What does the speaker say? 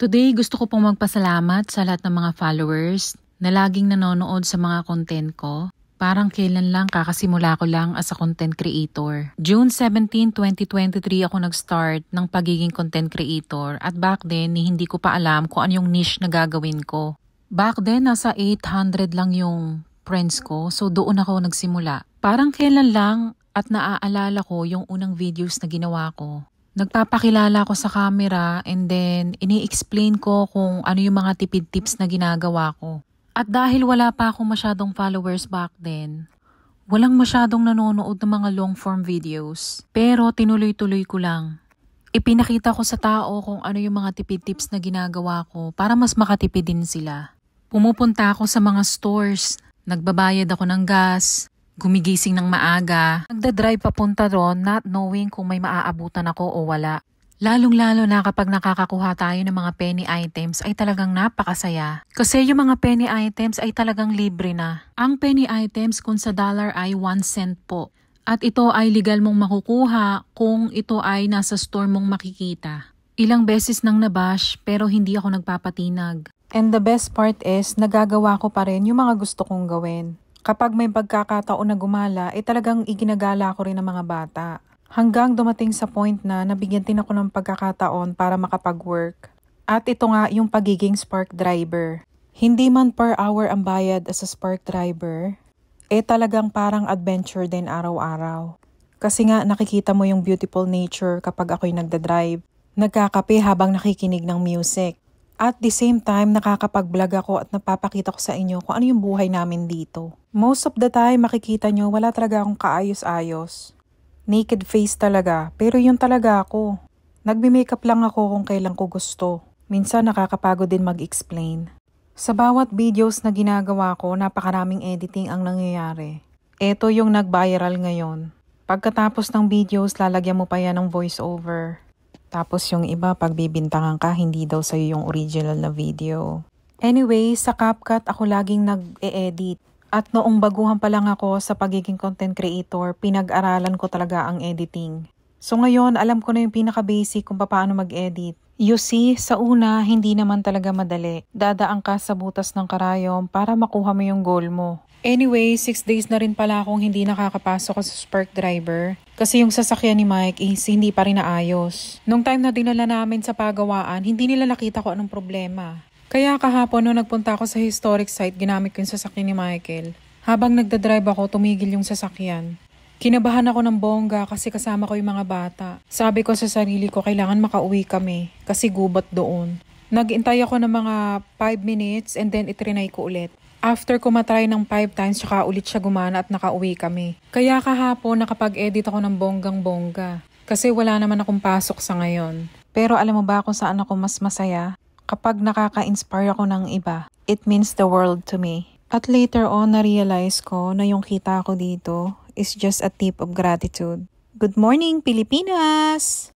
Today, gusto ko pong magpasalamat sa lahat ng mga followers na laging nanonood sa mga content ko. Parang kailan lang, kakasimula ko lang as a content creator. June 17, 2023 ako nag-start ng pagiging content creator at back then hindi ko pa alam kung ano yung niche na gagawin ko. Back then, nasa 800 lang yung friends ko, so doon ako nagsimula. Parang kailan lang at naaalala ko yung unang videos na ginawa ko. Nagpapakilala ko sa camera and then ini-explain ko kung ano yung mga tipid tips na ginagawa ko. At dahil wala pa akong masyadong followers back then, walang masyadong nanonood ng mga long form videos. Pero tinuloy-tuloy ko lang. Ipinakita ko sa tao kung ano yung mga tipid tips na ginagawa ko para mas makatipid din sila. Pumupunta ako sa mga stores, nagbabayad ako ng gas, gumigising ng maaga, nagdadrive papunta doon not knowing kung may maaabutan ako o wala. Lalong-lalo na kapag nakakakuha tayo ng mga penny items ay talagang napakasaya. Kasi yung mga penny items ay talagang libre na. Ang penny items kung sa dollar ay 1 cent po. At ito ay legal mong makukuha kung ito ay nasa store mong makikita. Ilang beses nang nabash pero hindi ako nagpapatinag. And the best part is nagagawa ko pa rin yung mga gusto kong gawin. Kapag may pagkakataon na gumala, talagang iginagala ko rin ng mga bata. Hanggang dumating sa point na nabigyan din ako ng pagkakataon para makapag-work. At ito nga yung pagiging spark driver. Hindi man per hour ang bayad as a spark driver, talagang parang adventure din araw-araw. Kasi nga nakikita mo yung beautiful nature kapag ako'y nagdadrive. Nagkakape habang nakikinig ng music. At the same time, nakakapag-vlog ako at napapakita ko sa inyo kung ano yung buhay namin dito. Most of the time, makikita nyo, wala talaga akong kaayos-ayos. Naked face talaga, pero yun talaga ako. Nagme-makeup lang ako kung kailan ko gusto. Minsan nakakapagod din mag-explain. Sa bawat videos na ginagawa ko, napakaraming editing ang nangyayari. Ito yung nag-viral ngayon. Pagkatapos ng videos, lalagyan mo pa yan ng voiceover. Tapos yung iba, pagbibintangan ka, hindi daw sa'yo yung original na video. Anyway, sa CapCut ako laging nag-e-edit. At noong baguhan pa lang ako sa pagiging content creator, pinag-aralan ko talaga ang editing. So ngayon, alam ko na yung pinaka-basic kung paano mag-edit. You see, sa una, hindi naman talaga madali. Dadaan ka sa butas ng karayom para makuha mo yung goal mo. Anyway, 6 days na rin pala akong hindi nakakapasok sa spark driver. Kasi yung sasakyan ni Mike is hindi pa rin naayos. Nung time na dinala namin sa pagawaan, hindi nila nakita ko anong problema. Kaya kahapon nung nagpunta ako sa historic site, ginamit ko yung sasakyan ni Michael. Habang nagdadrive ako, tumigil yung sasakyan. Kinabahan ako ng bongga kasi kasama ko yung mga bata. Sabi ko sa sarili ko, kailangan makauwi kami kasi gubat doon. Nag-intay ako ng mga 5 minutes and then itrinay ko ulit. After ko matry ng 5 times, saka ulit siya gumana at nakauwi kami. Kaya kahapon nakapag-edit ako ng bonggang-bongga. Kasi wala naman akong pasok sa ngayon. Pero alam mo ba kung saan ako mas masaya? Kapag nakaka-inspire ako ng iba, it means the world to me. At later on, na-realize ko na yung kita ko dito is just a tip of gratitude. Good morning, Pilipinas!